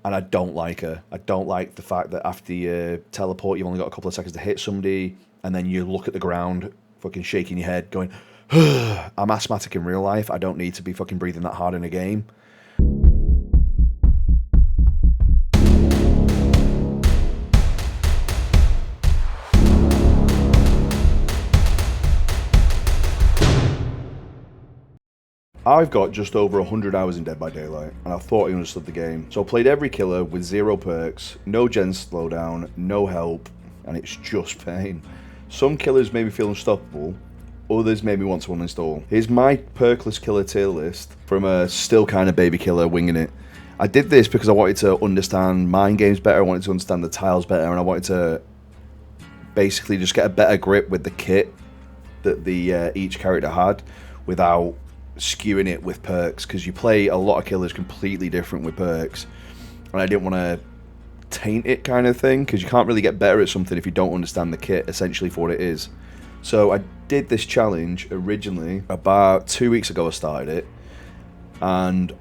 and I don't like her. I don't like the fact that after you teleport, you've only got a couple of seconds to hit somebody, and then you look at the ground, fucking shaking your head, going, I'm asthmatic in real life. I don't need to be fucking breathing that hard in a game. I've got just over 100 hours in Dead by Daylight, and I thought I understood the game. So I played every killer with 0 perks, no gen slowdown, no help, and it's just pain. Some killers made me feel unstoppable, others made me want to uninstall. Here's my Perkless killer tier list from a still kind of baby killer winging it. I did this because I wanted to understand mind games better, I wanted to understand the tiles better, and I wanted to basically just get a better grip with the kit that the each character had without skewing it with perks, because you play a lot of killers completely different with perks, and I didn't want to taint it kind of thing, because you can't really get better at something if you don't understand the kit essentially for what it is. So I did this challenge originally about 2 weeks ago. I started it, and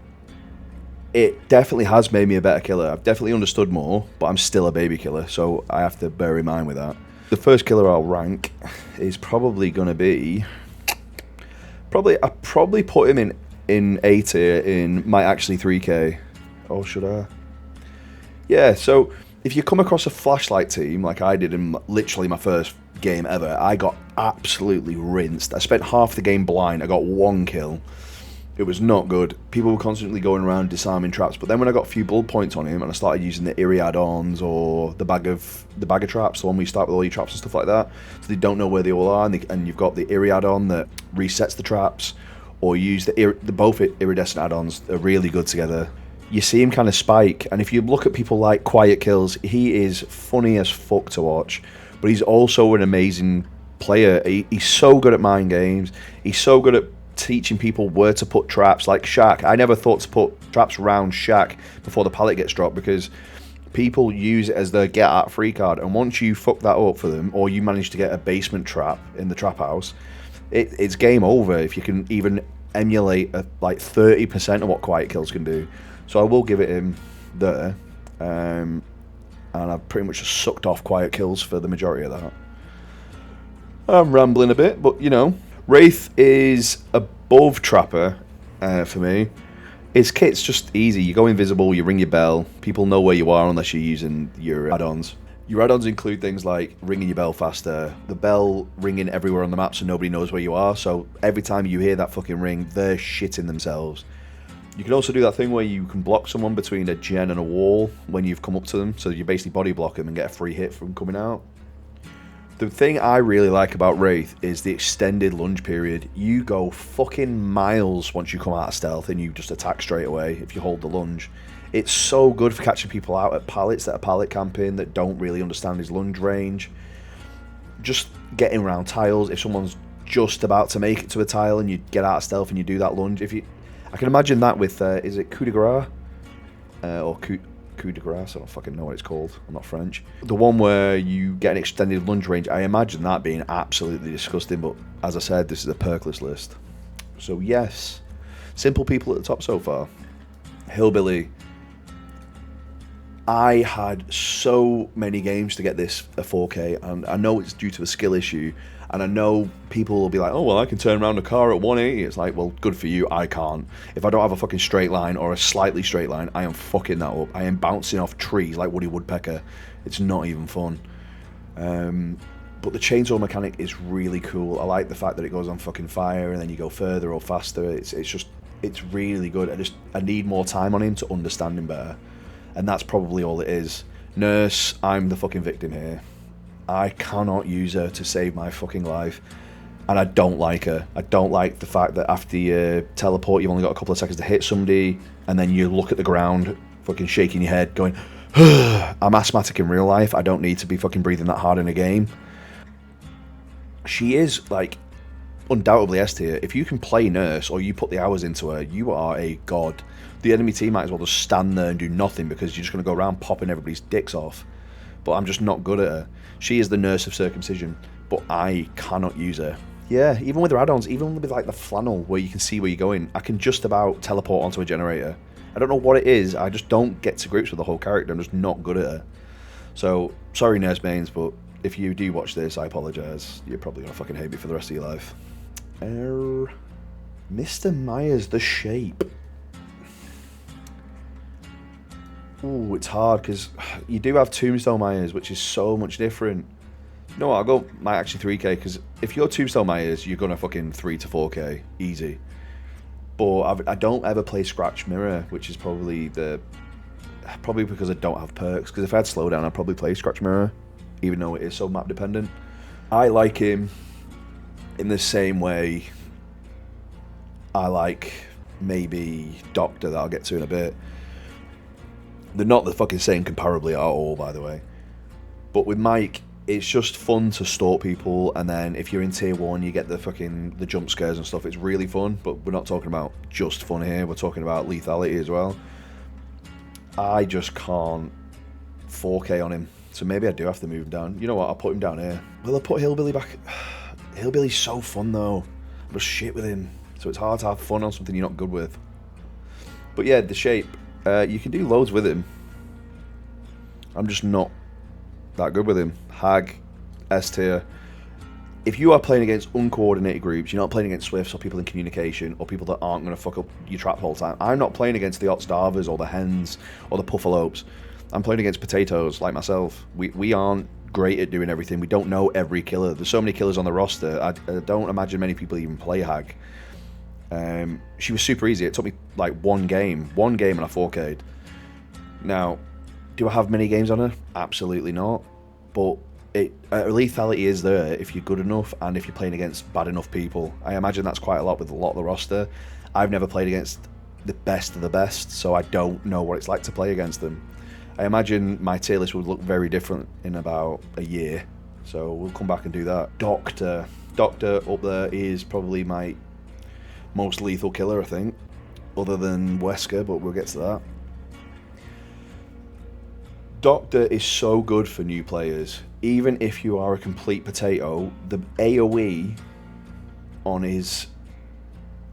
it definitely has made me a better killer. I've definitely understood more, but I'm still a baby killer, so I have to bear in mind with that. The first killer I'll rank is probably going to be I probably put him in A tier in my actually 3K. Oh, should I? Yeah, so if you come across a flashlight team like I did in literally my first game ever, I got absolutely rinsed. I spent half the game blind. I got 1 kill. It was not good. People were constantly going around disarming traps, but then when I got a few blood points on him and I started using the eerie add-ons or the bag of traps, the one where you start with all your traps and stuff like that, so they don't know where they all are, and you've got the eerie add-on that resets the traps, or you use the both iridescent add-ons are really good together. You see him kind of spike, and if you look at people like Quiet Kills, he is funny as fuck to watch, but he's also an amazing player. He's so good at mind games. He's so good at teaching people where to put traps, like Shaq. I never thought to put traps around Shaq before the pallet gets dropped, because people use it as their get out free card, and once you fuck that up for them, or you manage to get a basement trap in the trap house, it's game over if you can even emulate like 30% of what Quiet Kills can do. So I will give it him there, and I've pretty much just sucked off Quiet Kills for the majority of that. I'm rambling a bit, but you know, Wraith is above Trapper for me. His kit's just easy. You go invisible, you ring your bell, people know where you are unless you're using your add-ons. Your add-ons include things like ringing your bell faster, the bell ringing everywhere on the map so nobody knows where you are, so every time you hear that fucking ring, they're shitting themselves. You can also do that thing where you can block someone between a gen and a wall when you've come up to them, so you basically body block them and get a free hit from coming out. The thing I really like about Wraith is the extended lunge period. You go fucking miles once you come out of stealth and you just attack straight away if you hold the lunge. It's so good for catching people out at pallets that are pallet camping that don't really understand his lunge range. Just getting around tiles, if someone's just about to make it to a tile and you get out of stealth and you do that lunge. I can imagine that with, is it coup de grace? Or coup de grace, I don't fucking know what it's called, I'm not French. The one where you get an extended lunge range, I imagine that being absolutely disgusting, but as I said, this is a perkless list. So yes, simple people at the top so far. Hillbilly. I had so many games to get this a 4K, and I know it's due to a skill issue, and I know people will be like, oh, well, I can turn around a car at 180. It's like, well, good for you, I can't. If I don't have a fucking straight line or a slightly straight line, I am fucking that up. I am bouncing off trees like Woody Woodpecker. It's not even fun. But the chainsaw mechanic is really cool. I like the fact that it goes on fucking fire and then you go further or faster. It's really good. I need more time on him to understand him better. And that's probably all it is. Nurse, I'm the fucking victim here. I cannot use her to save my fucking life. And I don't like her. I don't like the fact that after you teleport, you've only got a couple of seconds to hit somebody, and then you look at the ground, fucking shaking your head, going, I'm asthmatic in real life. I don't need to be fucking breathing that hard in a game. She is, like, undoubtedly S tier. If you can play Nurse, or you put the hours into her, you are a god. The enemy team might as well just stand there and do nothing, because you're just going to go around popping everybody's dicks off. But I'm just not good at her. She is the Nurse of circumcision, but I cannot use her. Yeah, even with her add-ons, even with like the flannel where you can see where you're going, I can just about teleport onto a generator I don't know what it is. I just don't get to grips with the whole character. I'm just not good at it. So, sorry, Nurse Baines, but if you do watch this, I apologise. You're probably going to fucking hate me for the rest of your life. Mr. Myers, the shape. Ooh, it's hard because you do have Tombstone Myers, which is so much different. You know what, I'll go my actually 3k, because if you're Tombstone Myers, you're going to fucking 3 to 4k, easy. But I don't ever play Scratch Mirror, which is probably because I don't have perks, because if I had slowdown, I'd probably play Scratch Mirror, even though it is so map dependent. I like him in the same way I like maybe Doctor, that I'll get to in a bit. They're not the fucking same comparably at all, by the way. But with Mike, it's just fun to stalk people, and then if you're in tier 1, you get the jump scares and stuff. It's really fun, but we're not talking about just fun here. We're talking about lethality as well. I just can't 4k on him, so maybe I do have to move him down. You know what, I'll put him down here. Well, I'll put Hillbilly back. Hillbilly's so fun, though. I'm just shit with him, so it's hard to have fun on something you're not good with. But yeah, the shape. You can do loads with him. I'm just not that good with him. Hag, S tier. If you are playing against uncoordinated groups, you're not playing against Swifts or people in communication or people that aren't going to fuck up your trap the whole time. I'm not playing against the Otstarvers or the Hens or the Puffalopes. I'm playing against potatoes like myself. We aren't great at doing everything. We don't know every killer. There's so many killers on the roster. I don't imagine many people even play Hag. She was super easy. It took me like one game and I 4K'd. Now, do I have many games on her? Absolutely not. But lethality is there if you're good enough and if you're playing against bad enough people. I imagine that's quite a lot with a lot of the roster. I've never played against the best of the best, so I don't know what it's like to play against them. I imagine my tier list would look very different in about a year, so we'll come back and do that. Doctor up there is probably my most lethal killer, I think, other than Wesker, but we'll get to that. Doctor is so good for new players. Even if you are a complete potato, the AoE on his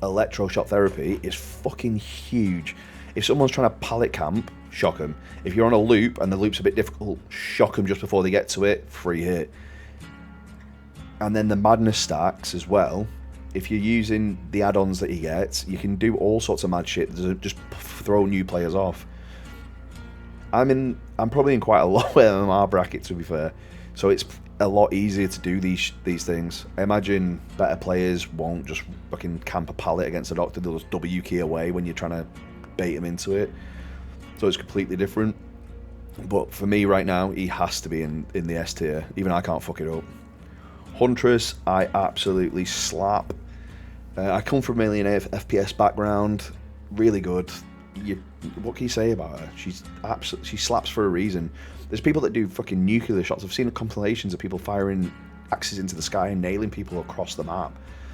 electroshock therapy is fucking huge. If someone's trying to pallet camp, shock them. If you're on a loop and the loop's a bit difficult, shock them just before they get to it, free hit. And then the madness stacks as well. If you're using the add-ons that he gets, you can do all sorts of mad shit to just throw new players off. I'm probably in quite a low MMR bracket, to be fair, so it's a lot easier to do these things. I imagine better players won't just fucking camp a pallet against a Doctor. They'll just W key away when you're trying to bait him into it. So it's completely different. But for me right now, he has to be in the S tier. Even I can't fuck it up. Huntress, I absolutely slap. I come from mainly an FPS background, really good. What can you say about her? She slaps for a reason. There's people that do fucking nuclear shots. I've seen compilations of people firing axes into the sky and nailing people across the map.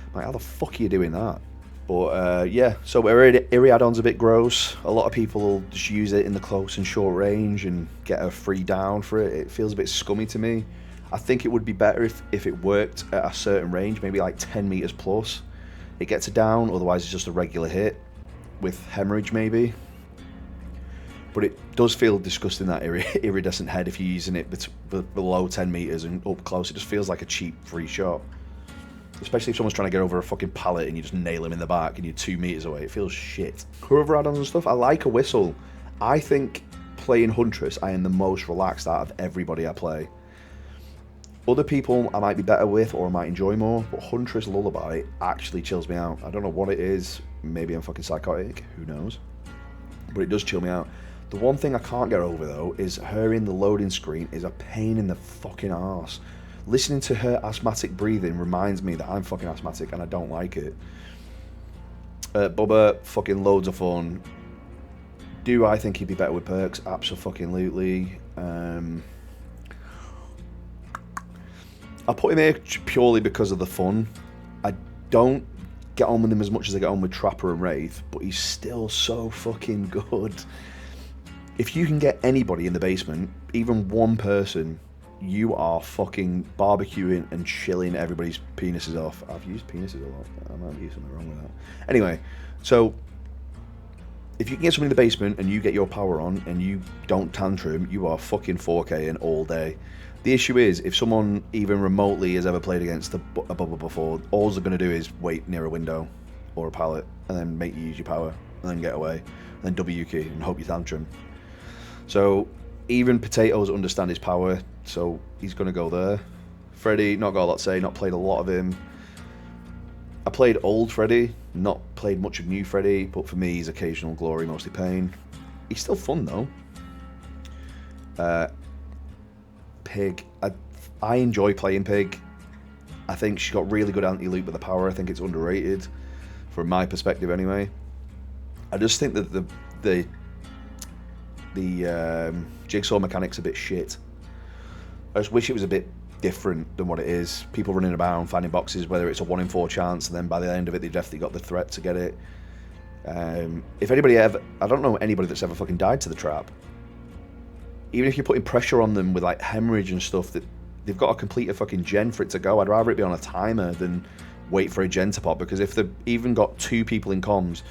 I'm like, how the fuck are you doing that? But yeah, so Iriadon's a bit gross. A lot of people will just use it in the close and short range and get a free down for it. It feels a bit scummy to me. I think it would be better if it worked at a certain range, maybe like 10 meters plus. It gets a down, otherwise it's just a regular hit with hemorrhage maybe. But it does feel disgusting, that iridescent head, if you're using it below 10 meters and up close. It just feels like a cheap free shot. Especially if someone's trying to get over a fucking pallet and you just nail him in the back and you're 2 meters away. It feels shit. Other add-ons and stuff, I like a whistle. I think playing Huntress, I am the most relaxed out of everybody I play. Other people I might be better with or I might enjoy more, but Huntress Lullaby actually chills me out. I don't know what it is. Maybe I'm fucking psychotic. Who knows? But it does chill me out. The one thing I can't get over, though, is her in the loading screen is a pain in the fucking arse. Listening to her asthmatic breathing reminds me that I'm fucking asthmatic and I don't like it. Bubba, fucking loads of fun. Do I think he'd be better with perks? Absolutely. I put him here purely because of the fun. I don't get on with him as much as I get on with Trapper and Wraith, but he's still so fucking good. If you can get anybody in the basement, even one person, you are fucking barbecuing and chilling everybody's penises off. I've used penises a lot. I might be something wrong with that. Anyway, so If you can get someone in the basement and you get your power on and you don't tantrum, you are fucking 4K in all day. The issue is, if someone even remotely has ever played against a bubble before, all they're going to do is wait near a window or a pallet and then make you use your power and then get away and then W key and hope you tantrum. So even Potatoes understand his power, so he's going to go there. Freddy, not got a lot to say, not played a lot of him. I played old Freddy, not played much of new Freddy, but for me he's occasional glory, mostly pain. He's still fun though. Pig, I enjoy playing Pig. I think she's got really good anti-loop with the power. I think it's underrated, from my perspective anyway. I just think that the jigsaw mechanic's a bit shit. I just wish it was a bit different than what it is. People running about and finding boxes, whether it's a 1 in 4 chance, and then by the end of it they've definitely got the threat to get it. If anybody ever, I don't know anybody that's ever fucking died to the trap. Even if you're putting pressure on them with like hemorrhage and stuff, that they've got to complete a fucking gen for it to go. I'd rather it be on a timer than wait for a gen to pop, because if they've even got 2 people in comms,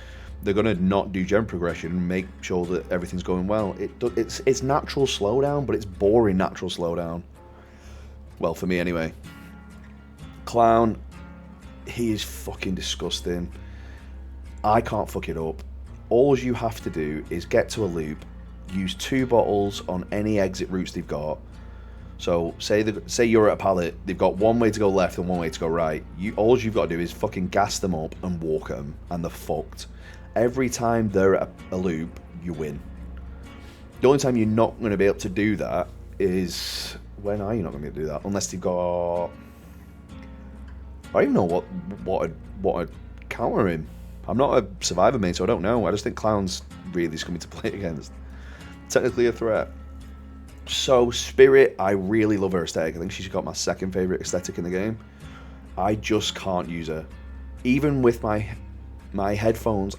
they're going to not do gen progression and make sure that everything's going well. It's natural slowdown, but it's boring natural slowdown. Well, for me anyway. Clown, he is fucking disgusting. I can't fuck it up. All you have to do is get to a loop, use 2 bottles on any exit routes they've got. So say you're at a pallet, they've got 1 way to go left and 1 way to go right. All you've got to do is fucking gas them up and walk them, and they're fucked. Every time they're at a loop, you win. The only time you're not going to be able to do that is, when are you not going to be able to do that? Unless they've got, I don't even know what I'd counter him. I'm not a survivor main, so I don't know. I just think Clown's really scummy to play against. Technically a threat. So Spirit, I really love her aesthetic. I think she's got my 2nd favourite aesthetic in the game. I just can't use her. Even with my headphones,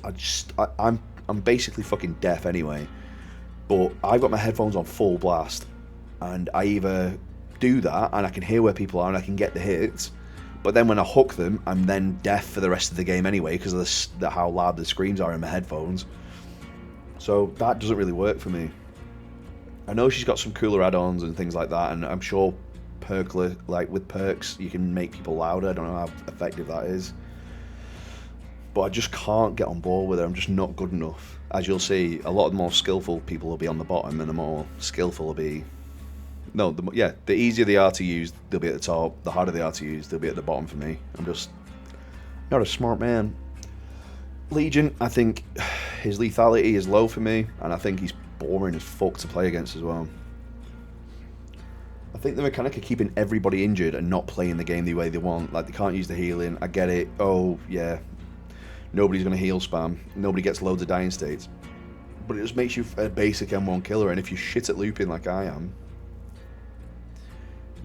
I'm basically fucking deaf anyway. But I've got my headphones on full blast, and I either do that and I can hear where people are and I can get the hits, but then when I hook them, I'm then deaf for the rest of the game anyway because of how loud the screams are in my headphones. So that doesn't really work for me. I know she's got some cooler add-ons and things like that, and I'm sure Perkless, like with perks, you can make people louder. I don't know how effective that is. But I just can't get on board with her. I'm just not good enough. As you'll see, a lot of the more skillful people will be on the bottom, and the more skillful will be... No, the easier they are to use, they'll be at the top. The harder they are to use, they'll be at the bottom for me. I'm just not a smart man. Legion, I think his lethality is low for me, and I think he's boring as fuck to play against as well. I think the mechanic of keeping everybody injured and not playing the game the way they want, like they can't use the healing, I get it. Oh, yeah, nobody's going to heal spam, nobody gets loads of dying states, but it just makes you a basic M1 killer, and if you're shit at looping like I am,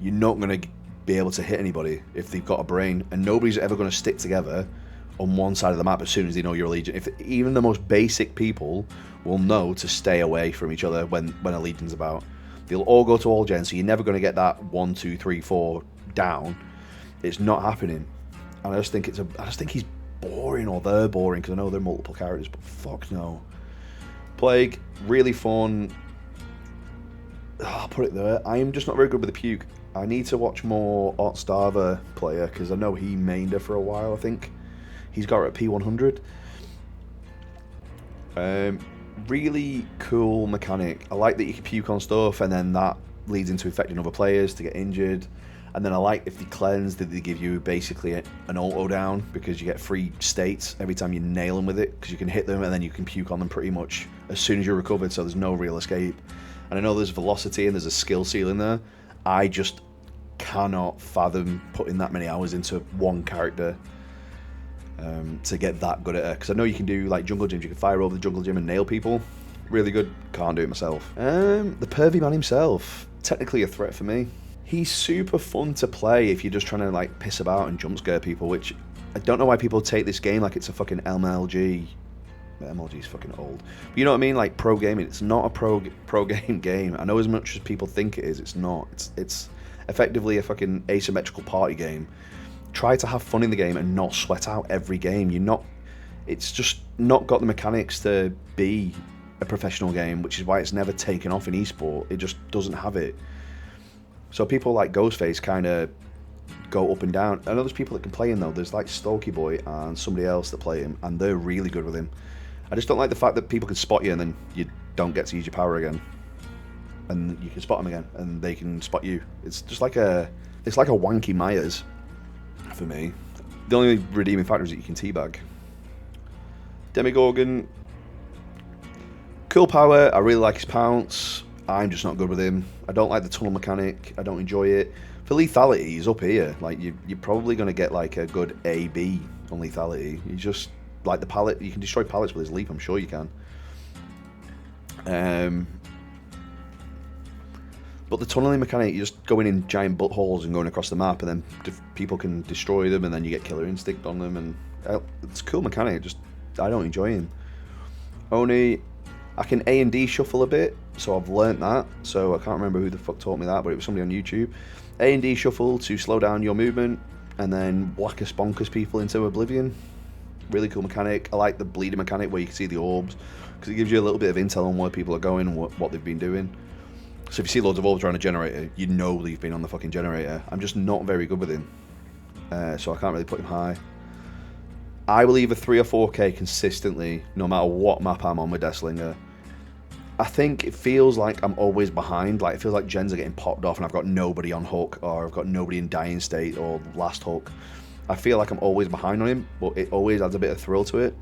you're not going to be able to hit anybody if they've got a brain, and nobody's ever going to stick together on one side of the map as soon as they know you're a Legion. If even the most basic people will know to stay away from each other when a Legion's about. They'll all go to all gens, so you're never going to get that 1, 2, 3, 4 down. It's not happening. And I just think he's boring, or they're boring, because I know they're multiple characters, but fuck no. Plague, really fun. I'll put it there. I am just not very good with the puke. I need to watch more Art Starver player, because I know he mained her for a while, I think. He's got her at P100. Really cool mechanic. I like that you can puke on stuff, and then that leads into affecting other players to get injured. And then I like if they cleanse, that they give you basically an auto down, because you get free states every time you nail them with it, because you can hit them and then you can puke on them pretty much as soon as you're recovered, so there's no real escape. And I know there's velocity and there's a skill ceiling there. I just cannot fathom putting that many hours into one character to get that good at her, because I know you can do like jungle gyms, you can fire over the jungle gym and nail people. Really good. Can't do it myself. The pervy man himself, technically a threat for me. He's super fun to play if you're just trying to like piss about and jump scare people, which I don't know why people take this game like it's a fucking MLG. MLG is fucking old. But you know what I mean? Like pro gaming. It's not a pro game. I know as much as people think it is, it's not. It's effectively a fucking asymmetrical party game. Try to have fun in the game and not sweat out every game. It's just not got the mechanics to be a professional game, which is why it's never taken off in esport. It just doesn't have it. So people like Ghostface kind of go up and down. I know there's people that can play him though. There's like Stalky Boy and somebody else that play him, and they're really good with him. I just don't like the fact that people can spot you and then you don't get to use your power again, and you can spot them again and they can spot you. It's just like a wanky Myers for me. The only redeeming factor is that you can teabag. Demogorgon, cool power. I really like his pounce. I'm just not good with him. I don't like the tunnel mechanic. I don't enjoy it. For lethality, he's up here. Like you're probably going to get like a good AB on lethality. You just like the pallet. You can destroy pallets with his leap. I'm sure you can. But the tunneling mechanic, you're just going in giant buttholes and going across the map, and then people can destroy them, and then you get killer instinct on them, and it's a cool mechanic. Just I don't enjoy him. Oni, I can A and D shuffle a bit, so I've learnt that. So I can't remember who the fuck taught me that, but it was somebody on YouTube. A and D shuffle to slow down your movement, and then whackers bonkers people into oblivion. Really cool mechanic. I like the bleeding mechanic where you can see the orbs, because it gives you a little bit of intel on where people are going and what they've been doing. So if you see loads of orbs around a generator, you know they've been on the fucking generator. I'm just not very good with him, so I can't really put him high. I will either 3 or 4k consistently, no matter what map I'm on with Deathslinger. I think it feels like I'm always behind. Like it feels like gens are getting popped off and I've got nobody on hook, or I've got nobody in dying state or last hook. I feel like I'm always behind on him, but it always adds a bit of thrill to it.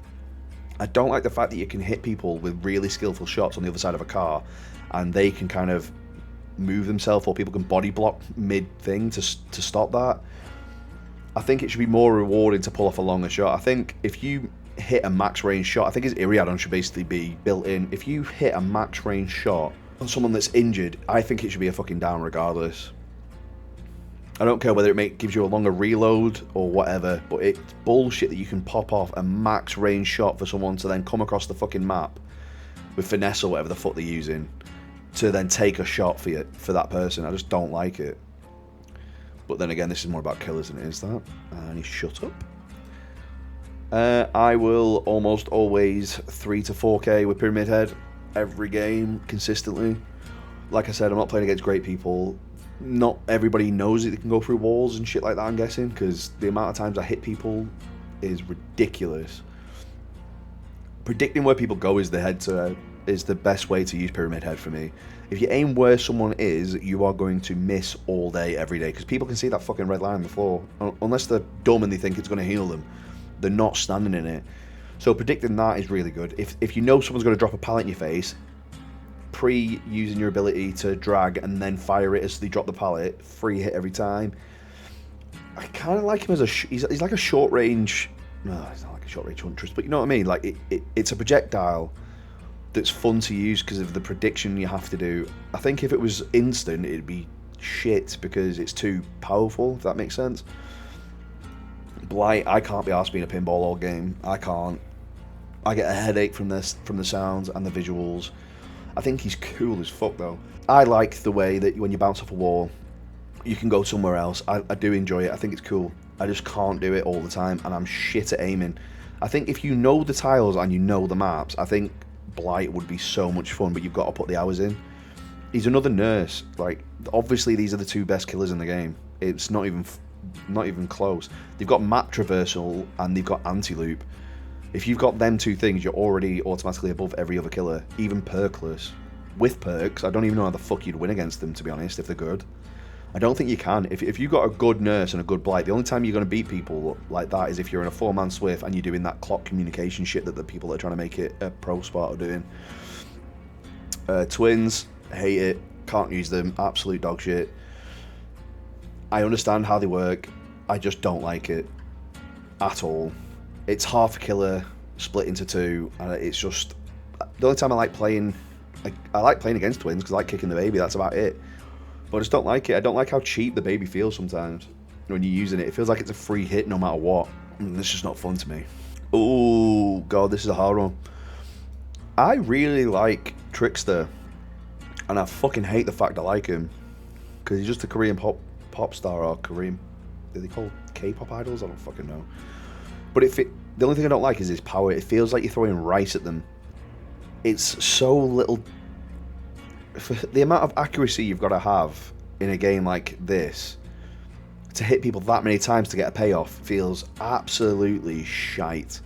I don't like the fact that you can hit people with really skillful shots on the other side of a car, and they can kind of move themselves, or people can body block mid-thing to stop that. I think it should be more rewarding to pull off a longer shot. I think if you hit a max range shot, I think his Iriadon should basically be built in. If you hit a max range shot on someone that's injured, I think it should be a fucking down regardless. I don't care whether it gives you a longer reload or whatever, but it's bullshit that you can pop off a max range shot for someone to then come across the fucking map with finesse or whatever the fuck they're using to then take a shot for that person. I just don't like it. But then again, this is more about killers than it is that. And he shut up. I will almost always 3 to 4k with Pyramid Head every game consistently. Like I said, I'm not playing against great people. Not everybody knows that they can go through walls and shit like that, I'm guessing, because the amount of times I hit people is ridiculous. Predicting where people go is the best way to use Pyramid Head for me. If you aim where someone is, you are going to miss all day, every day, because people can see that fucking red line on the floor. Unless they're dumb and they think it's going to heal them, they're not standing in it. So predicting that is really good. If you know someone's going to drop a pallet in your face, using your ability to drag and then fire it as they drop the pallet, free hit every time. I kind of like him as he's like a short range. No, he's not like a short range huntress, but you know what I mean. Like it's a projectile that's fun to use because of the prediction you have to do. I think if it was instant, it'd be shit because it's too powerful. If that makes sense. Blight, I can't be arsed being a pinball all game. I can't. I get a headache from this, from the sounds and the visuals. I think he's cool as fuck though. I like the way that when you bounce off a wall, you can go somewhere else. I do enjoy it. I think it's cool. I just can't do it all the time, and I'm shit at aiming. I think if you know the tiles and you know the maps, I think Blight would be so much fun, but you've got to put the hours in. He's another nurse. Like, obviously these are the two best killers in the game. It's not even close. They've got map traversal and they've got anti-loop. If you've got them two things, you're already automatically above every other killer, even Perkless. With perks, I don't even know how the fuck you'd win against them, to be honest, if they're good. I don't think you can. If you've got a good nurse and a good Blight, the only time you're going to beat people like that is if you're in a 4-man Swift and you're doing that clock communication shit that the people that are trying to make it a pro sport are doing. Twins, hate it, can't use them, absolute dog shit. I understand how they work, I just don't like it at all. It's half a killer split into two, and it's just the only time I like playing. I like playing against twins because I like kicking the baby. That's about it. But I just don't like it. I don't like how cheap the baby feels sometimes when you're using it. It feels like it's a free hit no matter what. It's just not fun to me. Oh god, this is a hard one. I really like Trickster, and I fucking hate the fact I like him because he's just a Korean pop star, or Korean. Are they called K-pop idols? I don't fucking know. But The only thing I don't like is his power. It feels like you're throwing rice at them. It's so little. For the amount of accuracy you've got to have in a game like this, to hit people that many times to get a payoff feels absolutely shite.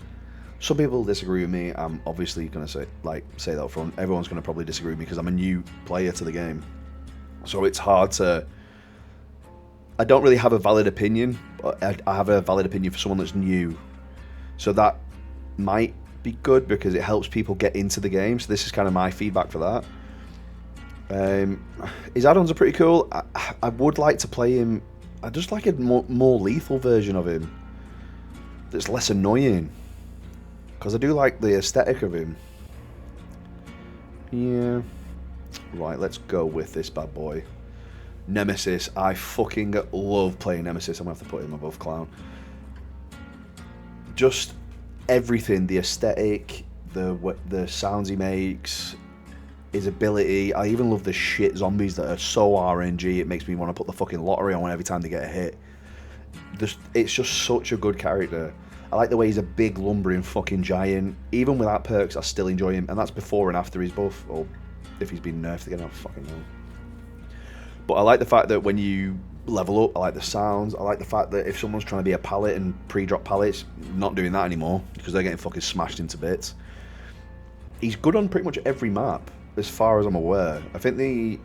Some people disagree with me. I'm obviously going to say that up front. Everyone's going to probably disagree with me because I'm a new player to the game. So it's hard to... I don't really have a valid opinion, but I have a valid opinion for someone that's new. So that might be good because it helps people get into the game. So this is kind of my feedback for that. His add-ons are pretty cool. I would like to play him... I just like a more lethal version of him that's less annoying. Because I do like the aesthetic of him. Yeah. Right, let's go with this bad boy. Nemesis. I fucking love playing Nemesis. I'm going to have to put him above Clown. Just everything. The aesthetic, the sounds he makes, his ability. I even love the shit zombies that are so RNG. It makes me want to put the fucking lottery on every time they get a hit. It's just such a good character. I like the way he's a big lumbering fucking giant. Even without perks, I still enjoy him. And that's before and after his buff. Or if he's been nerfed again, I don't fucking know. But I like the fact that when you level up, I like the sounds. I like the fact that if someone's trying to be a pallet and pre-drop pallets, not doing that anymore. Because they're getting fucking smashed into bits. He's good on pretty much every map, as far as I'm aware. I think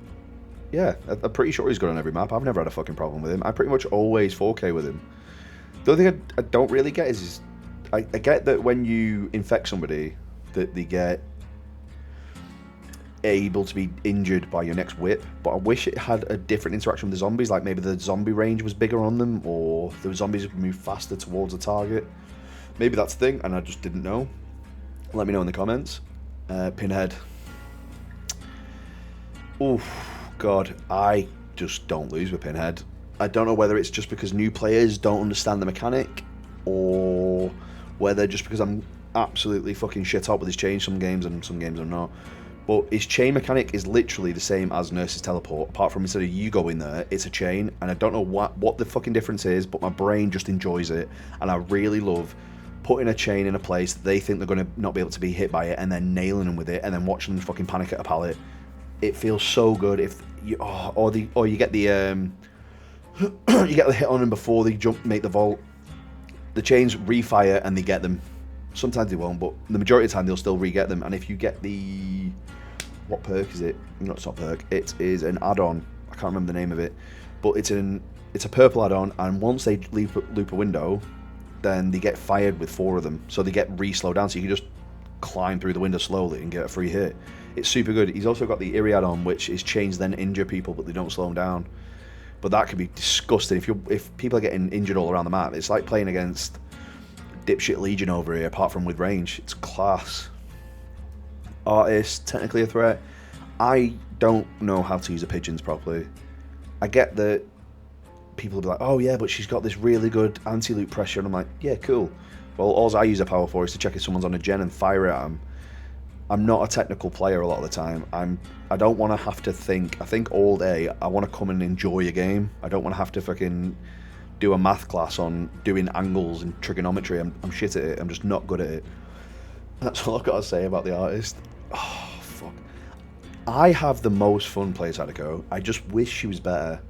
yeah, I'm pretty sure he's good on every map. I've never had a fucking problem with him. I pretty much always 4K with him. The only thing I don't really get is I get that when you infect somebody, that they get able to be injured by your next whip, but I wish it had a different interaction with the zombies, like maybe the zombie range was bigger on them, or the zombies would move faster towards the target. Maybe that's the thing, and I just didn't know. Let me know in the comments. Pinhead. Oof, God, I just don't lose with Pinhead. I don't know whether it's just because new players don't understand the mechanic, or whether just because I'm absolutely fucking shit up with his chain some games and some games I'm not. But his chain mechanic is literally the same as Nurse's teleport, apart from instead of you going there, it's a chain, and I don't know what the fucking difference is, but my brain just enjoys it, and I really love putting a chain in a place that they think they're going to not be able to be hit by it, and then nailing them with it, and then watching them fucking panic at a pallet. It feels so good if you or you get the you get the hit on them before they make the vault. The chains refire and they get them. Sometimes they won't, but the majority of the time they'll still re-get them. And if you get the... What perk is it? No, it's not perk. It is an add-on. I can't remember the name of it. But it's a purple add-on, and once they loop a window, then they get fired with 4 of them. So they get re-slowed down, so you can just climb through the window slowly and get a free hit. It's super good. He's also got the Eerie add-on, which is chains then injure people, but they don't slow them down. But that could be disgusting if people are getting injured all around the map. It's like playing against dipshit Legion over here, apart from with range. It's class. Artist, technically a threat. I don't know how to use the pigeons properly. I get that people will be like, oh yeah, but she's got this really good anti-loot pressure, and I'm like, yeah, cool. Well, all I use a power for is to check if someone's on a gen and fire it at them. I'm not a technical player a lot of the time. I don't want to have to think. I think all day. I want to come and enjoy a game. I don't want to have to fucking do a math class on doing angles and trigonometry. I'm shit at it. I'm just not good at it. That's all I've got to say about the artist. Oh, fuck. I have the most fun playing Sadako. I just wish she was better.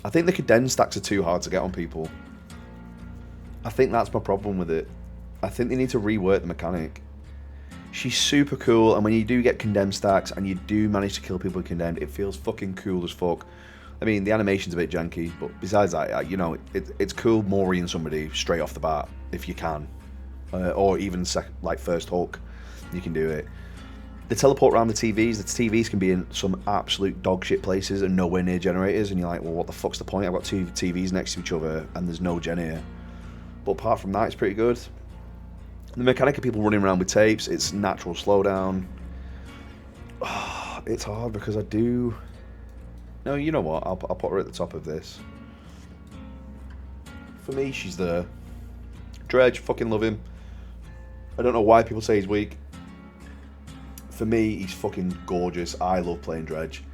I think the condensed stacks are too hard to get on people. I think that's my problem with it. I think they need to rework the mechanic. She's super cool, and when you do get condemned stacks and you do manage to kill people with condemned, it feels fucking cool as fuck. I mean, the animation's a bit janky, but besides that, you know, it's cool Moriing somebody straight off the bat, if you can. Or even like first hook, you can do it. The teleport around the TVs can be in some absolute dog shit places and nowhere near generators, and you're like, well, what the fuck's the point? I've got 2 TVs next to each other and there's no gen here. But apart from that, it's pretty good. The mechanic of people running around with tapes, it's natural slowdown. Oh, it's hard because I do... No, you know what? I'll put her at the top of this. For me, she's there. Dredge, fucking love him. I don't know why people say he's weak. For me, he's fucking gorgeous. I love playing Dredge.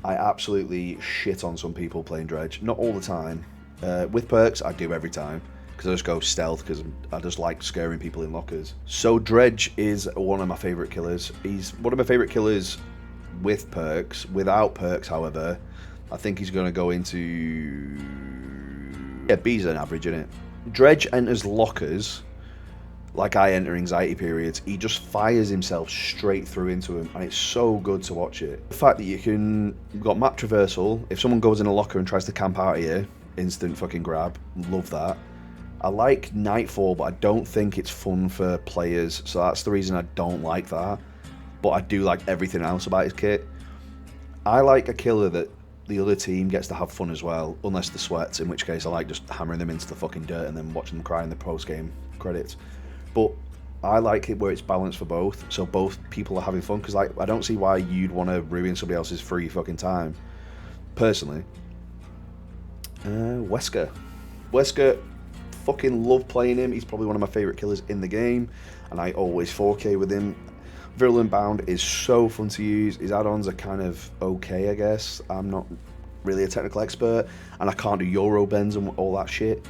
I absolutely shit on some people playing Dredge. Not all the time. With perks, I do every time. because I just go stealth because I just like scaring people in lockers. So Dredge is one of my favourite killers. He's one of my favourite killers with perks. Without perks, however, I think he's going to go into... Yeah, B's an average, isn't it? Dredge enters lockers like I enter anxiety periods. He just fires himself straight through into him, and it's so good to watch it. The fact that you've got map traversal. If someone goes in a locker and tries to camp out here, instant fucking grab. Love that. I like Nightfall, but I don't think it's fun for players, so that's the reason I don't like that. But I do like everything else about his kit. I like a killer that the other team gets to have fun as well, unless the sweats, in which case I like just hammering them into the fucking dirt and then watching them cry in the post-game credits. But I like it where it's balanced for both, so both people are having fun, because like, I don't see why you'd want to ruin somebody else's free fucking time, personally. Wesker, fucking love playing him. He's probably one of my favourite killers in the game, and I always 4K with him. Virulent Bound is so fun to use. His add-ons are kind of okay, I guess. I'm not really a technical expert, and I can't do Euro bends and all that shit,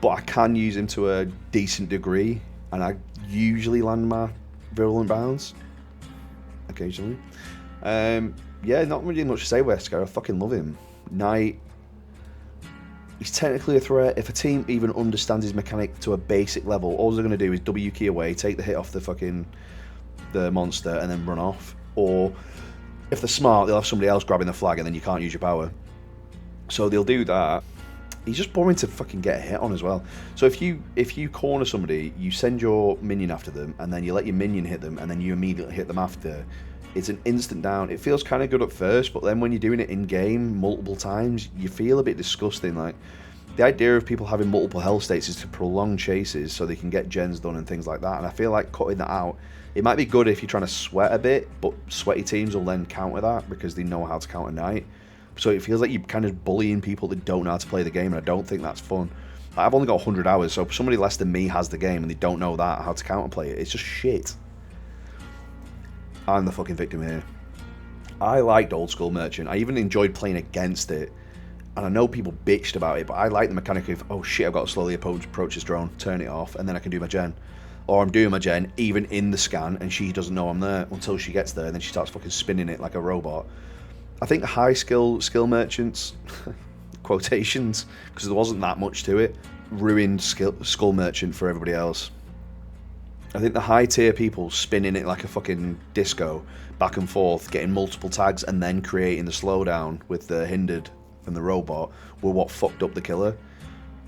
but I can use him to a decent degree, and I usually land my Virulent Bounds occasionally. Yeah, not really much to say. Wesker, I fucking love him. Knight, he's technically a threat. If a team even understands his mechanic to a basic level, all they're going to do is W key away, take the hit off the monster, and then run off. Or if they're smart, they'll have somebody else grabbing the flag, and then you can't use your power. So they'll do that. He's just boring to fucking get a hit on as well. So if you corner somebody, you send your minion after them, and then you let your minion hit them, and then you immediately hit them after. It's an instant down. It feels kind of good at first, but then when you're doing it in game multiple times, you feel a bit disgusting. Like, the idea of people having multiple health states is to prolong chases so they can get gens done and things like that. And I feel like cutting that out, it might be good if you're trying to sweat a bit, but sweaty teams will then counter that because they know how to counter Knight. So it feels like you're kind of bullying people that don't know how to play the game, and I don't think that's fun. I've only got 100 hours, so if somebody less than me has the game and they don't know that, how to counterplay it, it's just shit. I'm the fucking victim here. I liked Old School Merchant. I even enjoyed playing against it. And I know people bitched about it, but I like the mechanic of, oh shit, I've got to slowly approach this drone, turn it off, and then I can do my gen. Or I'm doing my gen, even in the scan, and she doesn't know I'm there until she gets there, and then she starts fucking spinning it like a robot. I think high skill merchants, quotations, because there wasn't that much to it, ruined Skull Merchant for everybody else. I think the high tier people spinning it like a fucking disco, back and forth, getting multiple tags, and then creating the slowdown with the hindered and the robot were what fucked up the killer.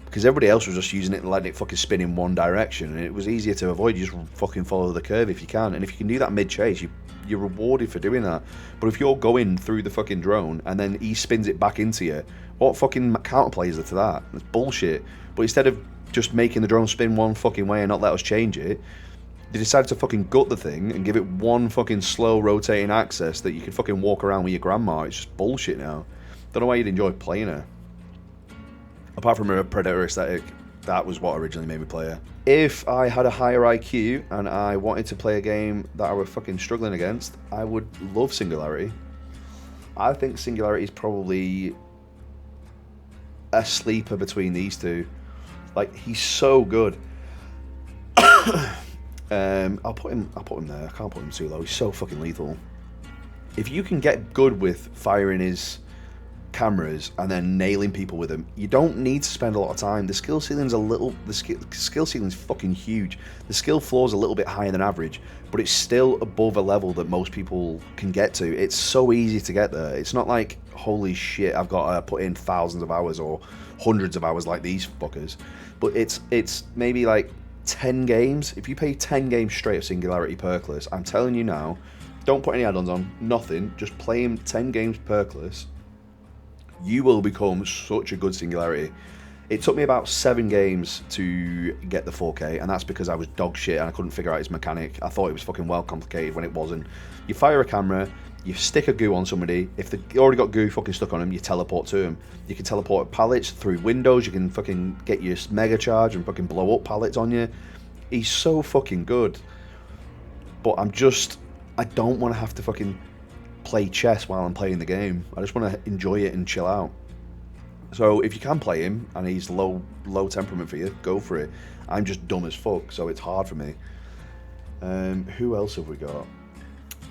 Because everybody else was just using it and letting it fucking spin in one direction, and it was easier to avoid. You just fucking follow the curve if you can, and if you can do that mid-chase, you're rewarded for doing that. But if you're going through the fucking drone and then he spins it back into you, what fucking counterplay is there to that? It's bullshit. But instead of just making the drone spin one fucking way and not let us change it, they decided to fucking gut the thing and give it one fucking slow rotating axis that you could fucking walk around with your grandma. It's just bullshit now. Don't know why you'd enjoy playing her. Apart from her Predator aesthetic, that was what originally made me play her. If I had a higher IQ and I wanted to play a game that I was fucking struggling against, I would love Singularity. I think Singularity is probably a sleeper between these two. Like, he's so good. I'll put him there. I can't put him too low. He's so fucking lethal. If you can get good with firing his cameras and then nailing people with them, you don't need to spend a lot of time. The skill ceiling's skill ceiling's fucking huge. The skill floor's a little bit higher than average, but it's still above a level that most people can get to. It's so easy to get there. It's not like, holy shit, I've got to put in thousands of hours or hundreds of hours like these fuckers. But it's maybe like 10 games. If you play 10 games straight of Singularity Perkless, I'm telling you now, don't put any add-ons on, nothing, just play him 10 games Perkless, you will become such a good Singularity. It took me about 7 games to get the 4K, and that's because I was dog shit and I couldn't figure out his mechanic. I thought it was fucking well complicated when it wasn't. You fire a camera, you stick a goo on somebody. If they already got goo fucking stuck on them, you teleport to them. You can teleport pallets through windows. You can fucking get your mega charge and fucking blow up pallets on you. He's so fucking good. But I don't want to have to fucking play chess while I'm playing the game. I just want to enjoy it and chill out. So if you can play him and he's low temperament for you, go for it. I'm just dumb as fuck, so it's hard for me. Who else have we got?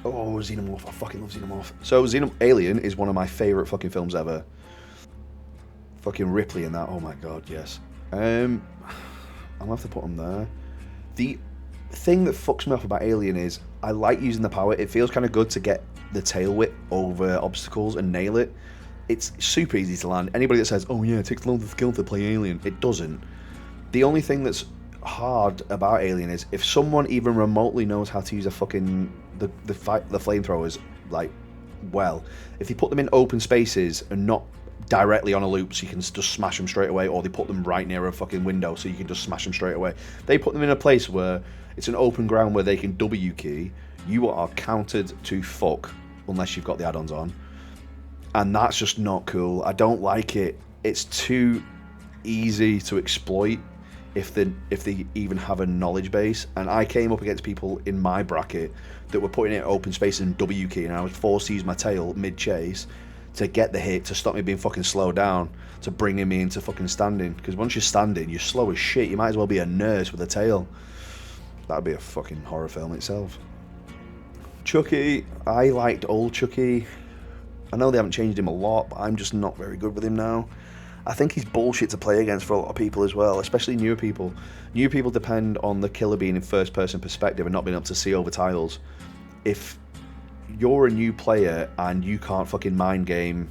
Oh, Xenomorph. I fucking love Xenomorph. So Alien is one of my favourite fucking films ever. Fucking Ripley in that. Oh my god, yes. I'm gonna have to put him there. The thing that fucks me off about Alien is I like using the power. It feels kind of good to get the tail whip over obstacles and nail it. It's super easy to land. Anybody that says, oh yeah, it takes loads of skill to play Alien, it doesn't. The only thing that's hard about Alien is if someone even remotely knows how to use a fucking the flamethrowers, like, well, if they put them in open spaces and not directly on a loop so you can just smash them straight away, or they put them right near a fucking window so you can just smash them straight away. They put them in a place where it's an open ground where they can W key. You are counted to fuck unless you've got the add-ons on. And that's just not cool. I don't like it. It's too easy to exploit if they even have a knowledge base. And I came up against people in my bracket that were putting it in open space and W key, and I was forced to use my tail mid-chase to get the hit, to stop me being fucking slowed down, to bringing me into fucking standing. Because once you're standing, you're slow as shit. You might as well be a nurse with a tail. That would be a fucking horror film itself. Chucky. I liked old Chucky. I know they haven't changed him a lot, but I'm just not very good with him now. I think he's bullshit to play against for a lot of people as well, especially newer people. New people depend on the killer being in first-person perspective and not being able to see over tiles. If you're a new player and you can't fucking mind game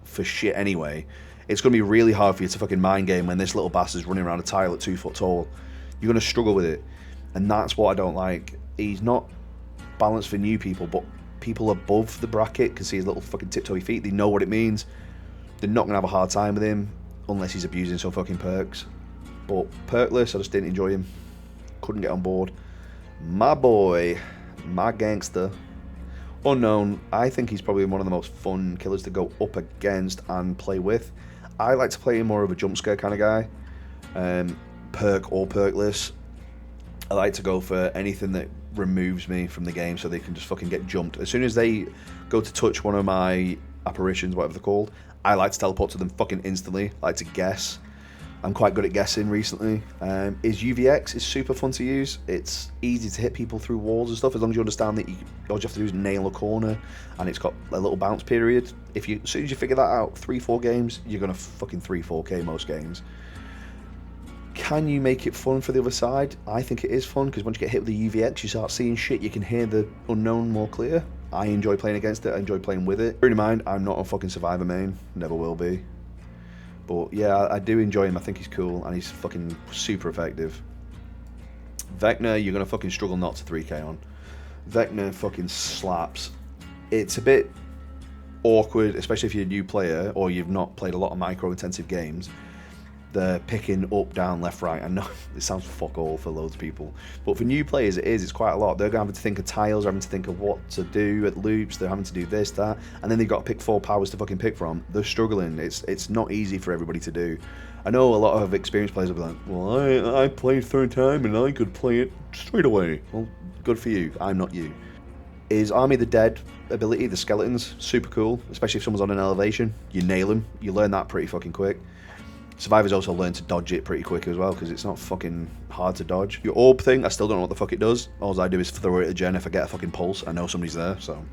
for shit anyway, it's going to be really hard for you to fucking mind game when this little bastard's running around a tile at 2 foot tall. You're going to struggle with it, and that's what I don't like. He's not balanced for new people, but people above the bracket can see his little fucking tiptoey feet. They know what it means. They're not going to have a hard time with him unless he's abusing some fucking perks. But Perkless, I just didn't enjoy him. Couldn't get on board. My boy, my gangster, Unknown. I think he's probably one of the most fun killers to go up against and play with. I like to play him more of a jump scare kind of guy. Perk or perkless. I like to go for anything that removes me from the game so they can just fucking get jumped. As soon as they go to touch one of my apparitions, whatever they're called, I like to teleport to them fucking instantly. I like to guess. I'm quite good at guessing recently. His UVX is super fun to use. It's easy to hit people through walls and stuff as long as you understand that all you have to do is nail a corner, and it's got a little bounce period. As soon as you figure that out, 3-4 games, you're gonna fucking 3-4K most games. Can you make it fun for the other side? I think it is fun, because once you get hit with the UVX, you start seeing shit. You can hear the unknown more clear. I enjoy playing against it. I enjoy playing with it. Bear in mind, I'm not a fucking survivor main. Never will be. But yeah, I do enjoy him. I think he's cool, and he's fucking super effective. Vecna, you're going to fucking struggle not to 3k on. Vecna fucking slaps. It's a bit awkward, especially if you're a new player or you've not played a lot of micro-intensive games. The picking up, down, left, right. I know it sounds fuck all for loads of people, but for new players it's quite a lot. They're having to think of tiles, they're having to think of what to do at loops, they're having to do this, that, and then they've got to pick 4 powers to fucking pick from. They're struggling. It's not easy for everybody to do. I know a lot of experienced players will be like, well, I played third time and I could play it straight away. Well, good for you. I'm not you. His Army of the Dead ability, the skeletons, super cool, especially if someone's on an elevation. You nail them. You learn that pretty fucking quick. Survivors also learn to dodge it pretty quick as well, because it's not fucking hard to dodge. Your orb thing, I still don't know what the fuck it does. All I do is throw it at Jen. If I get a fucking pulse, I know somebody's there, so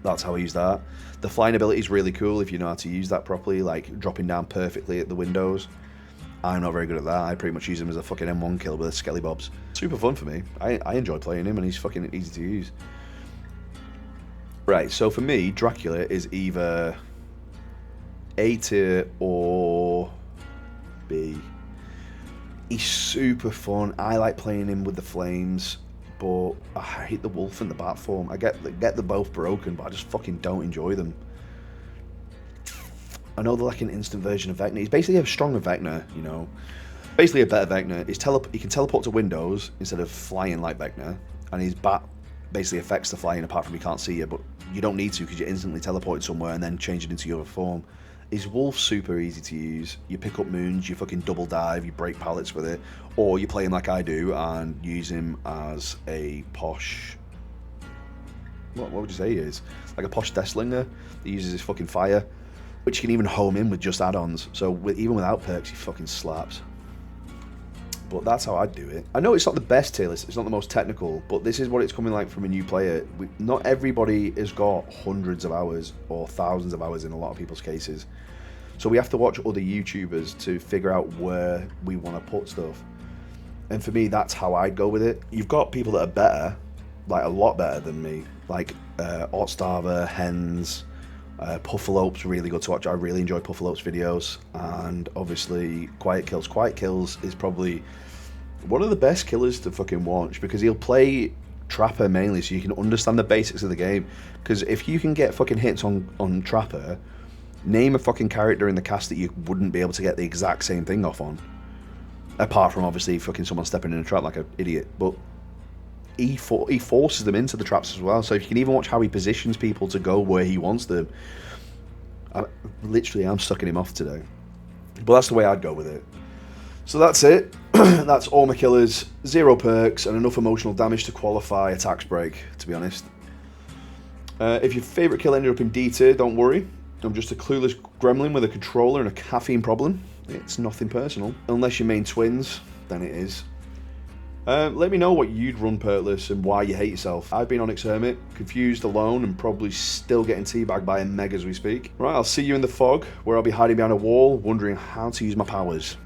that's how I use that. The flying ability is really cool if you know how to use that properly, like dropping down perfectly at the windows. I'm not very good at that. I pretty much use him as a fucking M1 kill with a skelly bobs. Super fun for me. I enjoy playing him, and he's fucking easy to use. Right, so for me, Dracula is either A tier or B. He's super fun. I like playing him with the flames, but I hate the wolf and the bat form. I get them both broken, but I just fucking don't enjoy them. I know they're like an instant version of Vecna. He's basically a stronger Vecna, you know. Basically a better Vecna. He can teleport to windows instead of flying like Vecna, and his bat basically affects the flying apart from he can't see you, but you don't need to because you're instantly teleported somewhere and then change it into your other form. His wolf's super easy to use. You pick up moons, you fucking double dive, you break pallets with it, or you play him like I do and use him as a posh... What would you say he is? Like a posh Deathslinger that uses his fucking fire. which you can even home in with just add-ons. So even without perks, he fucking slaps. But that's how I'd do it. I know it's not the best tier list, it's not the most technical, but this is what it's coming like from a new player. Not everybody has got hundreds of hours or thousands of hours in a lot of people's cases. So we have to watch other YouTubers to figure out where we want to put stuff. And for me, that's how I'd go with it. You've got people that are better, like a lot better than me, like Otstarver, Hens, Puffalope's really good to watch. I really enjoy Puffalope's videos, and obviously Quiet Kills. Quiet Kills is probably one of the best killers to fucking watch, because he'll play Trapper mainly, so you can understand the basics of the game. Because if you can get fucking hits on Trapper, name a fucking character in the cast that you wouldn't be able to get the exact same thing off on, apart from obviously fucking someone stepping in a trap like an idiot. But he forces them into the traps as well. So if you can even watch how he positions people to go where he wants them. I'm sucking him off today. But that's the way I'd go with it. So that's it. That's all my killers. 0 perks and enough emotional damage to qualify a tax break, to be honest. If your favourite kill ended up in D tier, don't worry. I'm just a clueless gremlin with a controller and a caffeine problem. It's nothing personal. Unless you're main twins, then it is. Let me know what you'd run Perkless and why you hate yourself. I've been Onyx Hermit, confused, alone, and probably still getting teabagged by a meg as we speak. Right, I'll see you in the fog, where I'll be hiding behind a wall, wondering how to use my powers.